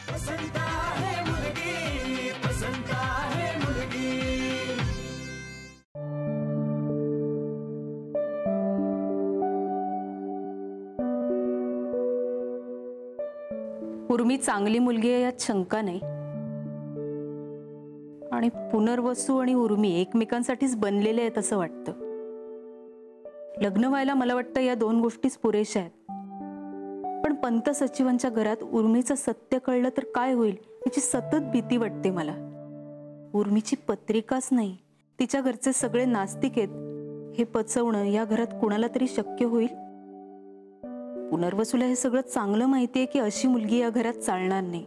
पसंत आहे मुलगी, पसंत आहे मुलगी। उर्मी चांगली मुलगी आहे यात शंका नाही, आणि पुनर्वसू आणि उर्मी एकमेकांसाठीच बनलेले आहेत असं वाटतं। लग्न व्हायला मला वाटतं या दोन गोष्टीच पुरेशा आहेत, पण पंत सचिवांच्या घरात उर्मीचं सत्य कळलं तर काय होईल याची सतत भीती वाटते मला। उर्मीची पत्रिकाच नाही, तिच्या घरचे सगळे नास्तिक आहेत हे पचवणं या घरात कुणाला तरी शक्य होईल? पुनर्वसूला हे सगळं चांगलं माहितीये की अशी मुलगी या घरात चालणार नाही,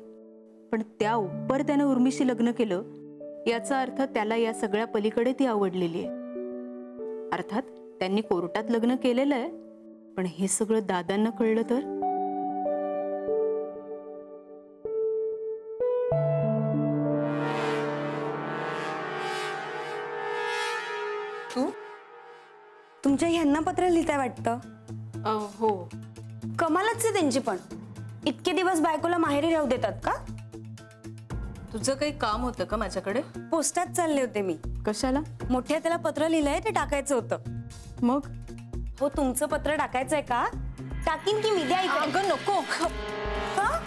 पण त्या उपर त्याने उर्मीशी लग्न केलं याचा अर्थ त्याला या सगळ्या पलीकडे ती आवडलेली आहे। अर्थात त्यांनी कोर्टात लग्न केलेलं आहे, पण हे सगळं दादांना कळलं तर? तुमच्या ह्यांना पत्र लिहिताय वाटतं? हो। कमालच आहे त्यांची, पण इतके दिवस बायकोला माहेरी राहू देतात का? तुझं काही काम होतं का माझ्याकडे? पोस्टात चालले होते मी। कशाला? मोठ्या त्याला पत्र लिहिलंय ते टाकायचं होतं। मग? हो, तुमचं पत्र टाकायचंय का? टाकीन की मी, द्या इकडे। अगं नको। का?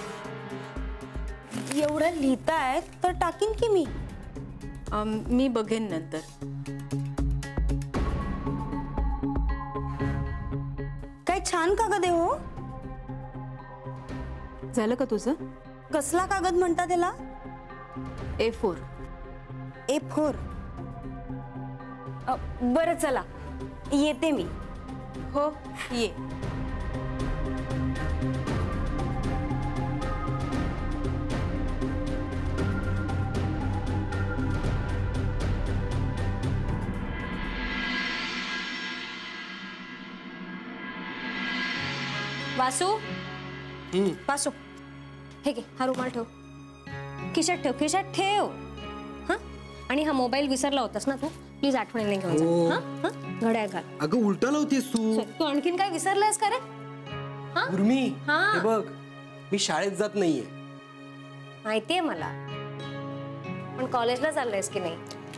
एवढं लिहिताय तर टाकीन की मी। मी बघेन नंतर। काय छान कागद आहे हो। झालं का तुझं? कसला कागद म्हणता त्याला? A4। A4? बरं चला, येते मी। हो ये। वासू, वासू, हे घे, हा रुमाल ठेव, खिशात ठेव, खिशात ठेव। हा, आणि हा मोबाईल विसरला होतास ना तू, प्लीज आठवणीने घेऊन जा। हा हा, घड्याळ घाल। अगं उलटा लावतेस तू आणखीन काय विसरलायस का रे? उर्मी, हा, हे बघ, मी शाळेत जात नाहीये। माहितीये मला, पण कॉलेजला चाललायस की नाही?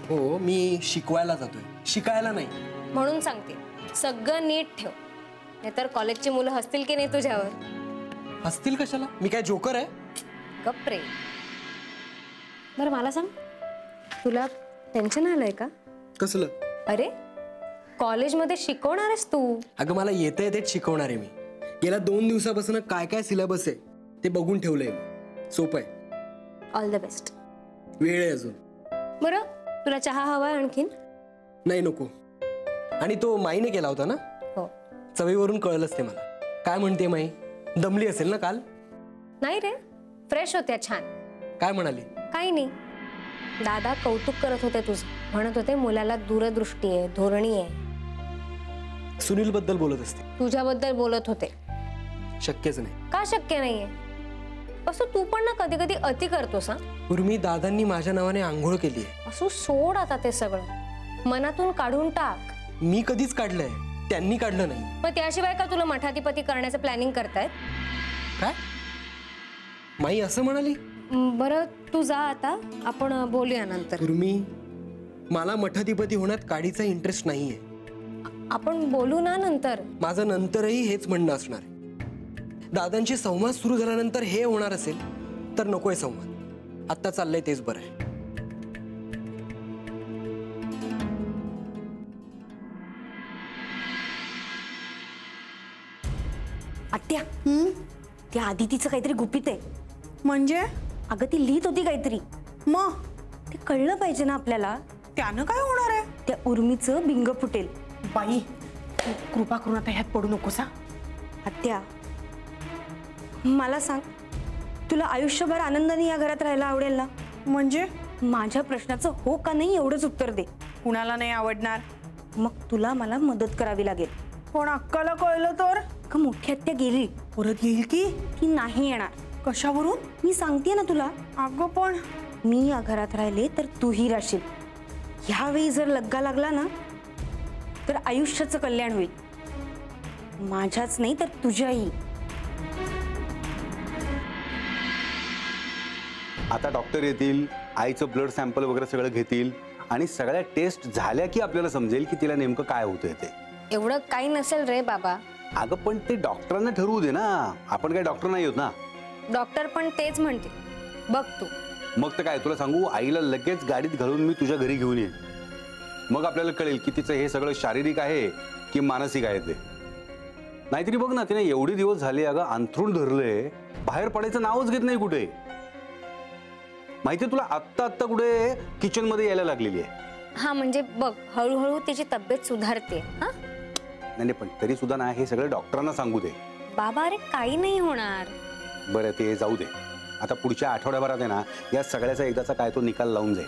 हो, मी शिकवायला जातोय, शिकायला नाही। म्हणून सांगते, सगळं नीट ठेव, नाहीतर कॉलेजची मुलं हसतील की नाही तुझ्यावर? हसतील कशाला? मी काय जोकर आहे? गप्प रे। बरं मला सांग, तुला टेन्शन आलंय का? कसलं? अरे, कॉलेजमध्ये शिकवणार आहेस तू? अगं मला येते तेच शिकवणार आहे मी। गेल्या 2 दिवसापासून काय काय सिलेबस आहे ते बघून ठेवलंय मी। सोपं आहे। All the best. वेळ आहे अजून। बरं, तुला चहा हवाय आणखीन? नाही नको। आणि तो माईने केला होता ना? हो। चवीवरून कळलंच ते मला। काय म्हणते माई? दमली असेल ना काल? नाही रे, फ्रेश होत्या छान। काय म्हणाली? काही नाही, दादा कौतुक करत होते तुझं, म्हणत होते मुलाला दूरदृष्टी आहे, धोरणी आहे। सुनील बद्दल बोलत असते। तुझ्याबद्दल बोलत होते। शक्यच नाही। का शक्य नाहीये? असं तू पण ना कधी कधी अति करतोस। हा, उर्मी, दादांनी माझ्या नावाने आंघोळ केली आहे। असं सोड आता ते सगळं, मनातून काढून टाक। मी कधीच काढलंय, त्यांनी काढलं नाही। मग त्याशिवाय का तुला मठाधिपती करण्याचं प्लॅनिंग करतायत? काय माई असं म्हणाली? बरं तू जा आता, आपण बोलूया नंतर। उर्मी, मला मठाधिपती होण्यात काडीचा इंटरेस्ट नाहीये। आपण बोलू ना नंतर। माझं नंतरही हेच म्हणणं असणार आहे। दादांची संवाद सुरू झाल्यानंतर हे होणार असेल तर नकोय संवाद। आता चाललंय तेच बरं आहे। आत्या, त्या आदितीचं काहीतरी गुपित आहे। म्हणजे? अगं ती लिहित होती काहीतरी, मग ते कळलं पाहिजे ना आपल्याला। त्यानं काय होणार आहे? त्या उर्मीचं बिंग फुटेल। बाई, कृपा करून आता ह्यात पडू नकोस। आत्या, मला सांग, तुला आयुष्यभर आनंदाने या घरात राहायला आवडेल ना? म्हणजे? माझ्या प्रश्नाचं हो का नाही एवढंच उत्तर दे। कुणाला नाही आवडणार? मग तुला मला मदत करावी लागेल। पण अक्काला कळलं तर? का मोठी आत्या गेली, परत येईल की? ती नाही येणार। कशावरून? मी सांगते ना तुला। अगं पण मी या घरात राहिले तर तूही राहशील। ह्यावेळी जर लग्गा लागला ना तर आयुष्याचं कल्याण होईल, माझ्याच नाही तर तुझ्याही। आता डॉक्टर येतील, आईचं ब्लड सॅम्पल वगैरे सगळं घेतील आणि सगळ्या टेस्ट झाल्या की आपल्याला समजेल की तिला नेमकं काय होतंय ते. एवढं काही नसेल रे बाबा. अगं पण ते डॉक्टरांना ठरवू दे ना, आपण काही डॉक्टर नाही आहोत ना. डॉक्टर पण तेच म्हणते. बघ तू. मग तर काय तुला सांगू, आईला लगेच गाडीत घालून मी तुझ्या घरी घेऊन येईन. मग आपल्याला कळेल की तिचं हे सगळं शारीरिक आहे की मानसिक आहे ते. नाहीतरी बघ ना, तिने एवढे दिवस झाले अगं अंथरूण धरलंय, बाहेर पडायचं नावच घेत नाही कुठे. माहितीये तुला, आत्ता आत्ता कुठे किचन मध्ये यायला लागलेली आहे. हा म्हणजे बघ, हळूहळू तिची तब्येत सुधारते. हा नाही पण तरी सुद्धा ना, हे सगळं डॉक्टरांना सांगू दे. बाबा अरे काही नाही होणार. बरं ते जाऊ दे. आता पुढच्या आठवड्याभरात आहे ना, या सगळ्याचा एकदाचा काय तो निकाल लावून जाईल.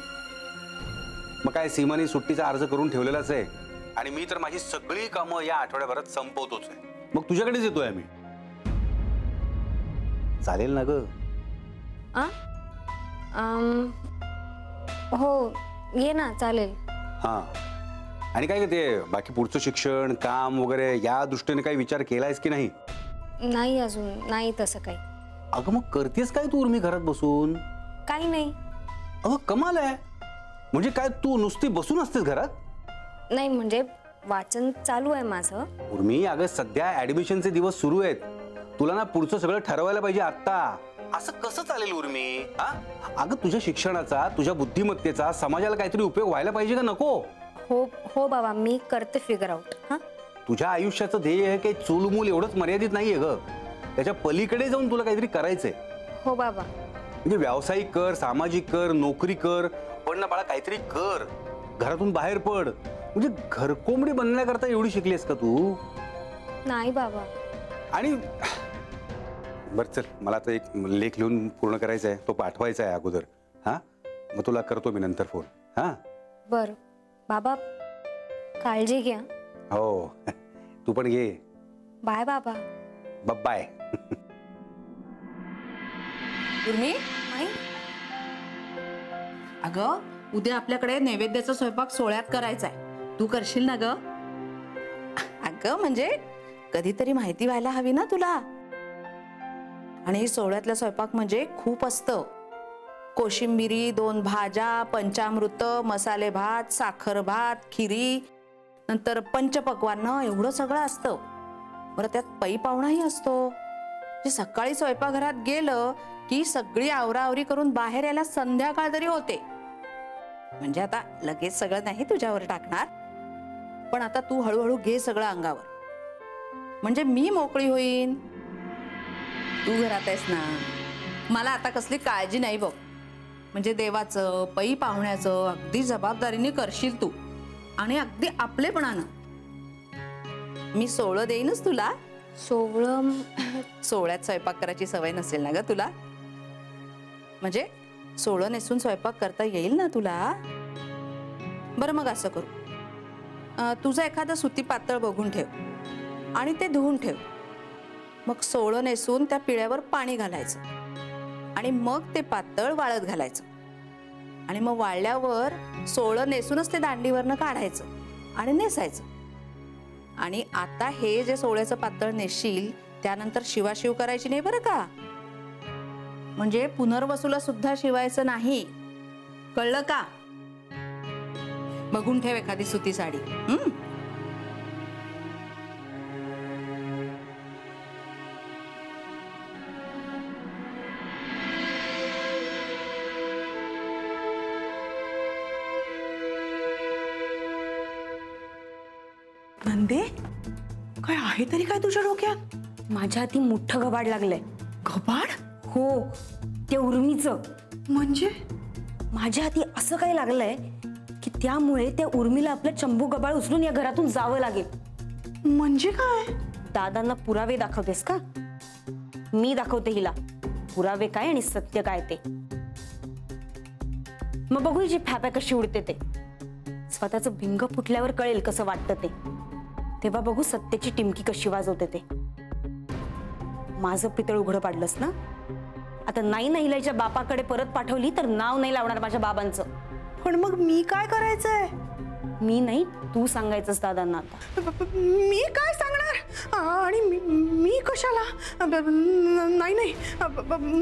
मग काय सीमाने सुट्टीचा अर्ज करून ठेवलेलाच आहे आणि मी तर माझी सगळी कामं या आठवड्याभरात संपवतोच आहे. मग तुझ्याकडेच येतोय आम्ही. चालेल ना ग? हो ये ना, चालेल. हा आणि काय ते बाकी पुढचं शिक्षण काम वगैरे या दृष्टीने काही विचार केलायस की नाही? नाही अजून नाही तसं काही. अगं मग करतेस काय तू उर्मी घरात बसून? काही नाही. अगं कमाल आहे. म्हणजे काय तू नुसती बसून असतेस घरात? नाही म्हणजे वाचन चालू आहे माझं. उर्मी अगं सध्या ऍडमिशनचे दिवस सुरू आहेत. तुला ना पुढचं सगळं ठरवायला पाहिजे आता. असं कसं चालेल उर्मी? अगं तुझ्या शिक्षणाचा, तुझ्या बुद्धिमत्तेचा समाजाला काहीतरी उपयोग व्हायला पाहिजे का नको? हो हो बाबा, मी करते फिगर आउट. हा तुझ्या आयुष्याचं ध्येय आहे काही चूलमूल एवढंच मर्यादित नाहीये ग. त्याच्या पलीकडे जाऊन तुला काहीतरी करायचंय. हो बाबा. म्हणजे व्यावसायिक कर, सामाजिक कर, नोकरी कर, पण ना बाळा काहीतरी कर. घरातून बाहेर पड. म्हणजे घरकोंबडी बनण्याकरता एवढी शिकलीस का तू? नाही बाबा. आणि बरं चल, मला आता एक लेख लिहून पूर्ण करायचा आहे, तो पाठवायचा आहे अगोदर. हा मग तुला करतो मी नंतर फोन. हा बर बाबा, काळजी घ्या. हो तू पण घे. बाय बाबा. बाय. उर्मी, आई अगं उद्या आपल्याकडे नैवेद्याचा स्वयंपाक सोहळ्यात करायचा आहे. तू करशील ना ग? अगं म्हणजे कधीतरी माहिती व्हायला हवी ना तुला. आणि सोहळ्यातला स्वयंपाक म्हणजे खूप असतं. कोशिंबिरी, 2 भाज्या, पंचामृत, मसाले भात, साखर भात, खिरी, नंतर पंचपक्वान्न, एवढं सगळं असतं. बरं त्यात पै पाहुणाही असतो. म्हणजे सकाळी स्वयंपाकघरात गेलं की सगळी आवराआवरी करून बाहेर यायला संध्याकाळ तरी होते. म्हणजे आता लगेच सगळं नाही तुझ्यावर टाकणार, पण आता तू हळूहळू घे सगळं अंगावर, म्हणजे मी मोकळी होईन. तू घरात आहेस ना, मला आता कसली काळजी नाही बघ. म्हणजे देवाचं, पै पाहुण्याचं अगदी जबाबदारीने करशील तू आणि अगदी आपलेपणानं. मी सोहळं देईनच तुला. सोहळ्यात स्वयंपाक करायची सवय नसेल ना ग तुला? म्हणजे सोहळं नेसून स्वयंपाक करता येईल ना तुला? बरं मग असं करू, तुझं एखादं सुती पातळ बघून ठेव आणि ते धुवून ठेव. मग सोहळं नेसून त्या पिळ्यावर पाणी घालायचं आणि मग ते पातळ वाळत घालायचं. आणि मग वाळल्यावर सोहळं नेसूनच ते दांडीवरनं काढायचं आणि नेसायचं. आणि आता हे जे सोहळ्याचं पातळ नेशील त्यानंतर शिवाशिव करायची नाही बरं का. म्हणजे पुनर्वसूला सुद्धा शिवायचं नाही, कळलं का? बघून ठेव एखादी सुती साडी. नंदे, काय आहे तरी काय तुझ्या डोक्यात? माझ्या हाती मोठं घबाड लागलंय. घबाड? हो, ते उर्मीचं. म्हणजे माझ्या हाती असं काही लागलंय की त्यामुळे त्या उर्मीला आपलं चंबू गबाळ उचलून या घरातून जावं लागेल. म्हणजे काय? दादांना पुरावे दाखवतेस का? मी दाखवते हिला पुरावे काय आणि सत्य काय ते. मग बघू हिची फॅपॅ कशी उडते ते. स्वतःचं भिंग फुटल्यावर कळेल कसं वाटतं ते. तेव्हा बघू सत्याची टिमकी कशी वाजवते ते. माझं पितळ उघडं पाडलंस ना, आता नाही हिलाच्या बापाकडे परत पाठवली तर नाव नाही लावणार माझ्या बाबांचं. पण मग मी काय करायचंय? मी नाही, तू सांगायचंस दादांना. आता मी काय सांगणार? जमणार आणि मी कशाला नाही नाही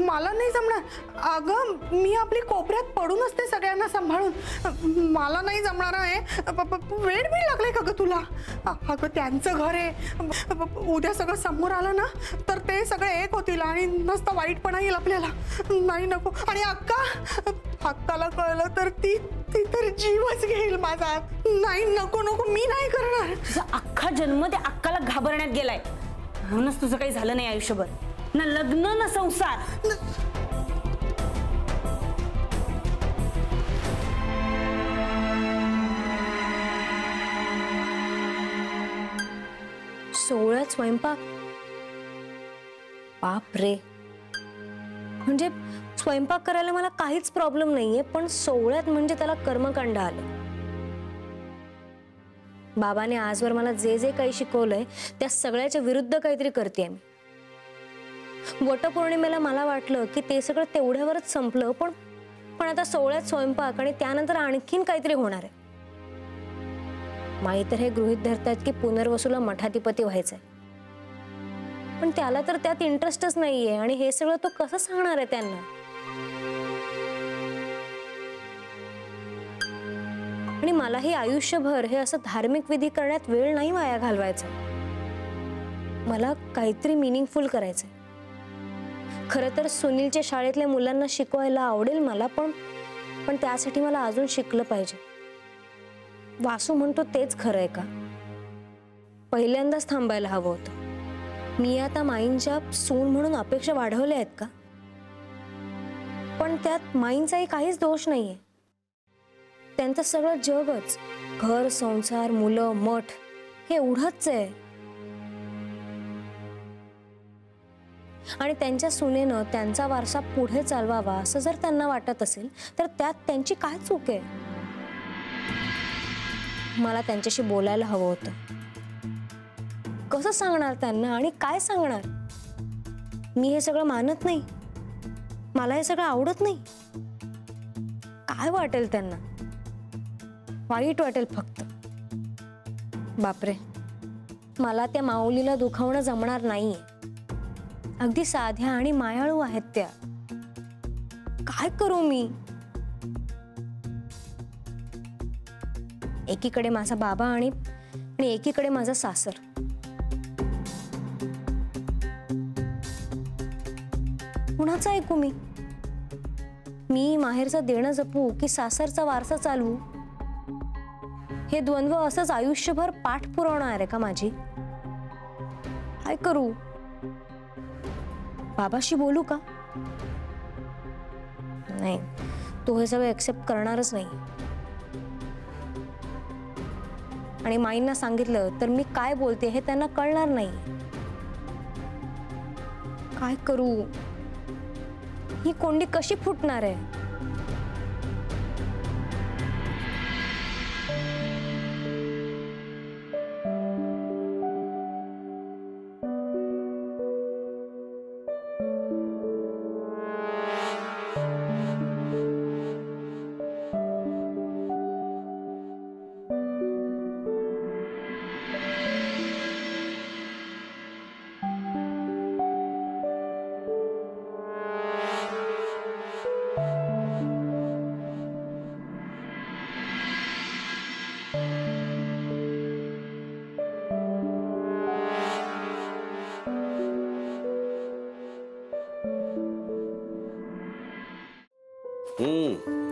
मला नाही जमणार अगं मी आपली कोपऱ्यात पडून असते सगळ्यांना सांभाळून मला नाही जमणार आहे वेळ बी लागले का ग तुला अगं त्यांचं घर आहे उद्या सगळं समोर आलं ना तर ते सगळे एक होतील आणि नसता वाईटपणा येईल आपल्याला नाही नको आणि अक्काला कळलं तर ती तर जीवच घेईल माझा नाही नको नको मी नाही करणार तुझा अख्खा जन्म त्या अक्काला घाबरण्यात गेलाय म्हणूनच तुझं काही झालं नाही आयुष्यभर ना लग्न ना संसार सोहळ्यात स्वयंपाक बाप रे म्हणजे स्वयंपाक करायला मला काहीच प्रॉब्लेम नाहीये पण सोहळ्यात म्हणजे त्याला कर्मकांड आलं बाबाने आजवर मला जे जे काही शिकवलंय त्या सगळ्याच्या विरुद्ध काहीतरी करतेय मी वटपौर्णिमेला मला वाटलं की ते सगळं तेवढ्यावरच संपलं पण आता सोहळ्यात स्वयंपाक आणि त्यानंतर आणखीन काहीतरी होणार आहे माई तर हे गृहीत धरतात की पुनर्वसूला मठाधिपती व्हायचंय पण त्याला तर त्यात इंटरेस्टच नाहीये आणि हे सगळं तो कसं सांगणार आहे त्यांना आणि मलाही आयुष्यभर हे असं धार्मिक विधी करण्यात वेळ नाही वाया घालवायचा मला काहीतरी मिनिंगफुल करायचंय खरं तर सुनीलच्या शाळेतल्या मुलांना शिकवायला आवडेल मला पण त्यासाठी मला अजून शिकलं पाहिजे वासू म्हणतो तेच खरं आहे का पहिल्यांदाच थांबायला हवं होतं मी आता माईंच्या सून म्हणून अपेक्षा वाढवल्या आहेत का पण त्यात माईंचाही काहीच दोष नाहीये त्यांचं सगळं जगच घर संसार मुलं मठ हे एवढंच आहे आणि त्यांच्या सुनेनं त्यांचा वारसा पुढे चालवावा असं जर त्यांना वाटत असेल तर त्यात त्यांची काय चूक आहे मला त्यांच्याशी बोलायला हवं होतं कसं सांगणार त्यांना आणि काय सांगणार मी हे सगळं मानत नाही मला हे सगळं आवडत नाही काय वाटेल त्यांना वाईट वाटेल फक्त बापरे मला त्या माऊलीला दुखावणं जमणार नाहीये अगदी साध्या आणि मायाळू आहेत त्या काय करू मी एकीकडे माझा बाबा आणि एकीकडे माझा सासर कुणाचं ऐकू मी माहेरचं देणं जपू की सासरचा वारसा चालवू हे द्वंद्व असंच आयुष्यभर पाठ पुरवणार आहे का माझी काय करू बाबाशी बोलू का नाही तो हे सगळं एक्सेप्ट करणारच नाही आणि माईंना सांगितलं तर मी काय बोलते हे त्यांना कळणार नाही काय करू ही कोंडी कशी फुटणार आहे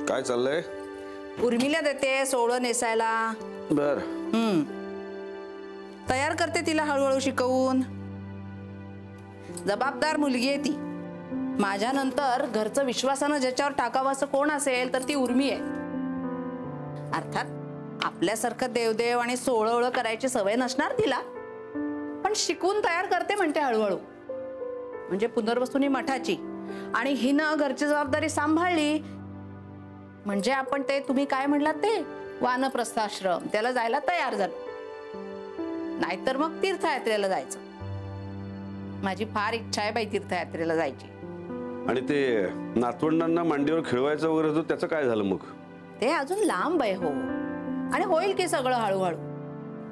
काय चाललंय उर्मिला देते सोळं नेसायला बर तयार करते तिला हळूहळू शिकवून जबाबदार मुलगी आहे ती माझ्यानंतर घरचं विश्वासानं ज्याच्यावर टाकावं असं कोण असेल तर ती उर्मी आहे अर्थात आपल्यासारखं देवदेव आणि सोळं करायची सवय नसणार तिला पण शिकून तयार करते म्हणते हळूहळू म्हणजे पुनर्वसूनी मठाची आणि हिनं घरची जबाबदारी सांभाळली म्हणजे आपण ते तुम्ही काय म्हणलात ते वानप्रस्थाश्रम त्याला जायला तयार झालो नाहीतर मग तीर्थयात्रेला जायचं माझी फार इच्छा आहे बाई तीर्थयात्रेला जायची आणि ते नातवंडांना मांडीवर खेळवायचं वगैरे होतं त्याचं काय झालं मग ते अजून लांब आहे हो आणि होईल की सगळं हळूहळू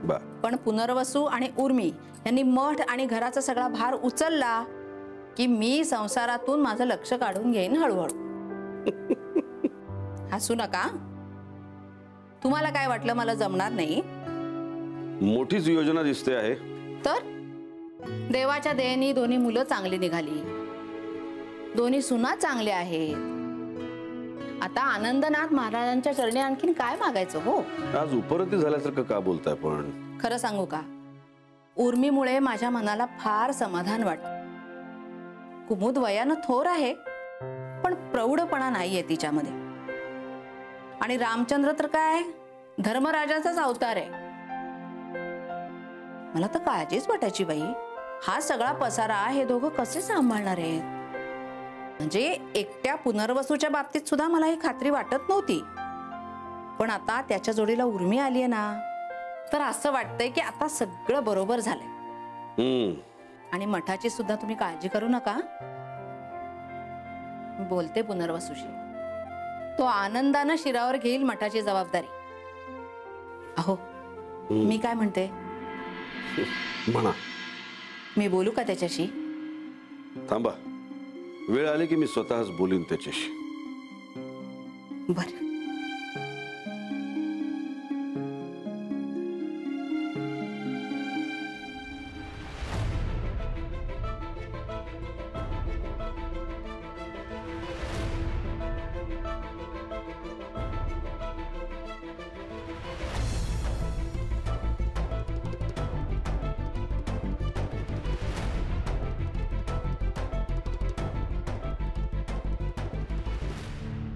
बा पण पुनर्वसू आणि उर्मी यांनी मठ आणि घराचा सगळा भार उचलला की मी संसारातून माझं लक्ष काढून घेईन हळूहळू. हसू नका. तुम्हाला काय वाटलं मला जमणार नाही? मोठीच योजना दिसते आहे. तर देवाच्या दयेने दोन्ही मुलं चांगली निघाली, दोन्ही सुना चांगल्या आहेत. आता आनंदनाथ महाराजांच्या चरणी आणखीन काय मागायचं हो? आज उपरती झाल्यासारखं का बोलताय पण? खरं सांगू का, उर्मीमुळे माझ्या मनाला फार समाधान वाटत. कुमुद वयानं थोर आहे पण प्रौढपणा नाहीये तिच्यामध्ये. आणि रामचंद्र तर काय धर्मराजाचाच अवतार आहे. मला तर काळजीच वाटायची बाई, हा सगळा पसारा हे दोघं कसे सांभाळणार आहेत. म्हणजे एकट्या पुनर्वसूच्या बाबतीत सुद्धा मला ही खात्री वाटत नव्हती. पण आता त्याच्या जोडीला उर्मी आलीये ना, तर असं वाटतंय की आता सगळं बरोबर झालंय. आणि मठाची सुद्धा तुम्ही काळजी करू नका. बोलते पुनर्वसूशी, तो आनंदानं शिरावर घेईल मठाची जबाबदारी. अहो मी काय म्हणते, म्हणा. मी बोलू का त्याच्याशी? थांबा, वेळ आली की मी स्वतःच बोलीन त्याच्याशी. बर.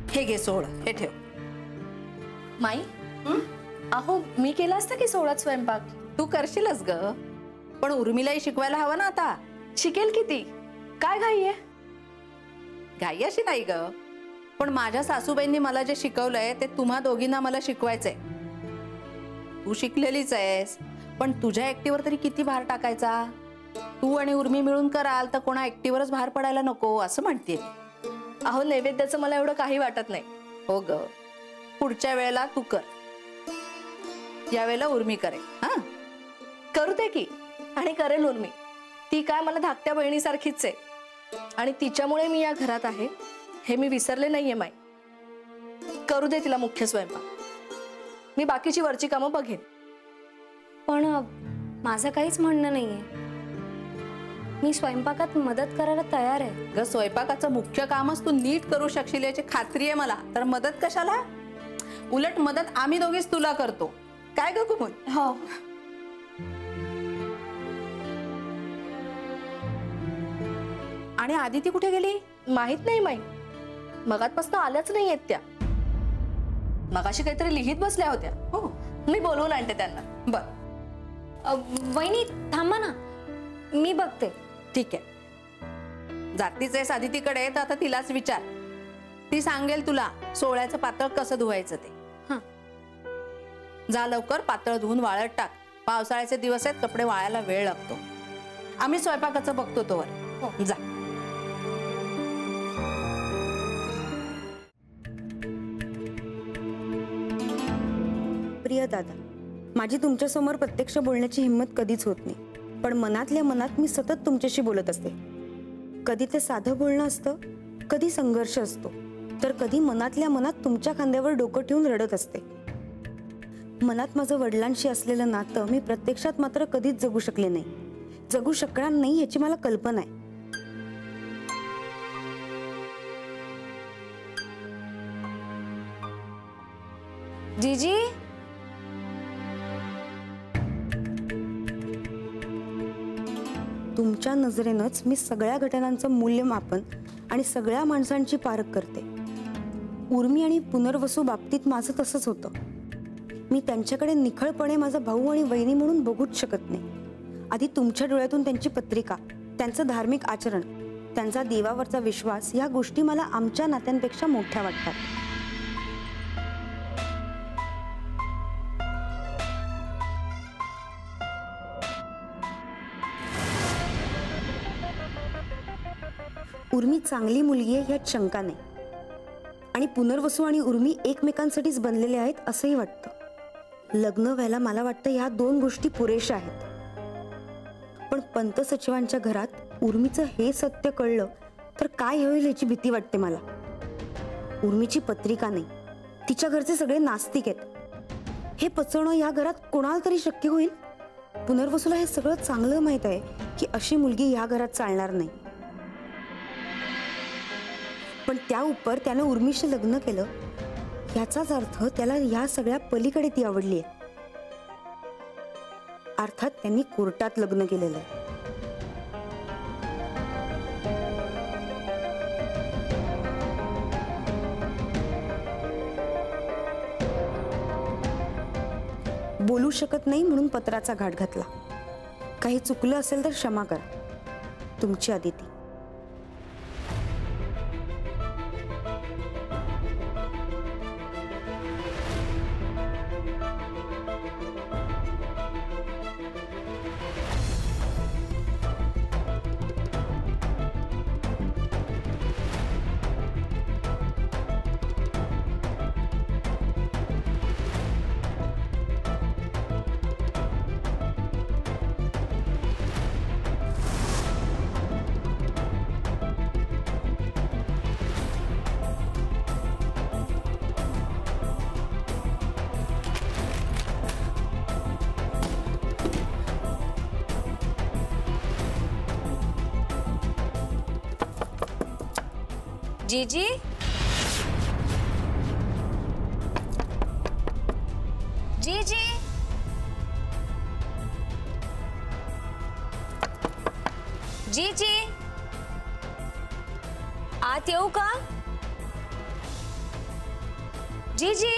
हे घे सोड, हे ठेव. माई, अहो मी केला असता की सोळात स्वयंपाक. तू करशीलच ग, पण उर्मिलाही शिकवायला हवं ना आता. शिकेल किती, काय घाई आहे? घाई अशी नाही ग, पण माझ्या सासूबाईंनी मला जे शिकवलंय ते तुम्हा दोघींना मला शिकवायचंय. तू शिकलेलीच आहेस, पण तुझ्या एकटीवर तरी किती भार टाकायचा? तू आणि उर्मी मिळून कराल तर कोणा एकटीवरच भार पडायला नको असं म्हणते. अहो नैवेद्याचं मला एवढं काही वाटत नाही. हो ग, पुढच्या वेळेला तू कर, यावेळेला उर्मी करेल. हा करू दे की, आणि करेल उर्मी. ती काय मला धाकट्या बहिणीसारखीच आहे, आणि तिच्यामुळे मी या घरात आहे हे मी विसरले नाहीये माई. करू दे तिला मुख्य स्वयंपाक, मी बाकीची वरची कामं बघेन. पण माझं काहीच म्हणणं नाहीये, मी स्वयंपाकात मदत करायला तयार आहे. ग स्वयंपाकाचं मुख्य कामच तू नीट करू शकशील याची खात्री आहे मला, तर मदत कशाला? उलट मदत आम्ही दोघीच तुला करतो. काय ग कुमुद? हो. आणि आदिती कुठे गेली? माहित नाही माई, मगातपासून आल्याच नाही आहेत त्या. मगाशी काहीतरी लिहित बसल्या होत्या. हो, मी बोलवून आणते त्यांना. बर. वहिनी थांबा ना, मी बघते. ठीक आहे, जातीच आहेस आदितीकडे तर आता तिलाच विचार, ती सांगेल तुला सोळ्याचं पातळ कसं धुवायचं ते. हा, जा लवकर पातळ धुवून वाळत टाक. पावसाळ्याचे दिवस आहेत, कपडे वाळायला वेळ लागतो. आम्ही स्वयंपाकाचं बघतो तोवर. हो जा. प्रिय दादा, माझी तुमच्यासमोर प्रत्यक्ष बोलण्याची हिंमत कधीच होत नाही, पण मनातल्या मनात मी सतत तुमच्याशी बोलत असते. कधी ते साधं बोलणं असतं, कधी संघर्ष असतो, तर कधी मनातल्या मनात तुमच्या खांद्यावर डोकं ठेवून रडत असते. मनात माझं वडिलांशी असलेलं नातं मी प्रत्यक्षात मात्र कधीच जगू शकले नाही, जगू शकणार नाही याची मला कल्पना आहे. जीजी, तुमच्या नजरेनंच मी सगळ्या घटनांचं मूल्यमापन आणि सगळ्या माणसांची पारख करते. उर्मी आणि पुनर्वसू बाबतीत माझं तसंच होतं. मी त्यांच्याकडे निखळपणे माझा भाऊ आणि वहिनी म्हणून बघूच शकत नाही. आधी तुमच्या डोळ्यातून त्यांची पत्रिका, त्यांचं धार्मिक आचरण, त्यांचा देवावरचा विश्वास या गोष्टी मला आमच्या नात्यांपेक्षा मोठ्या वाटतात. उर्मी चांगली मुलगी आहे यात शंका नाही, आणि पुनर्वसू आणि उर्मी एकमेकांसाठीच बनलेले आहेत असंही वाटतं. लग्न व्हायला मला वाटतं या 2 गोष्टी पुरेशा आहेत. पण पंत सचिवांच्या घरात उर्मीचं हे सत्य कळलं तर काय होईल याची भीती वाटते मला. उर्मीची पत्रिका नाही, तिच्या घरचे सगळे नास्तिक आहेत. हे पचवणं या घरात कोणाला तरी शक्य होईल? पुनर्वसूला हे सगळं चांगलं माहित आहे की अशी मुलगी या घरात चालणार नाही. पण त्या उपर त्यानं उर्मीशी लग्न केलं याचाच अर्थ त्याला या सगळ्या पलीकडे ती आवडली आहे. अर्थात त्यांनी कोर्टात लग्न केलेलं आहे. बोलू शकत नाही म्हणून पत्राचा घाट घातला. काही चुकलं असेल तर क्षमा करा. तुमची अदिती. जीजी, जीजी, जीजी, आत येऊ का? जीजी.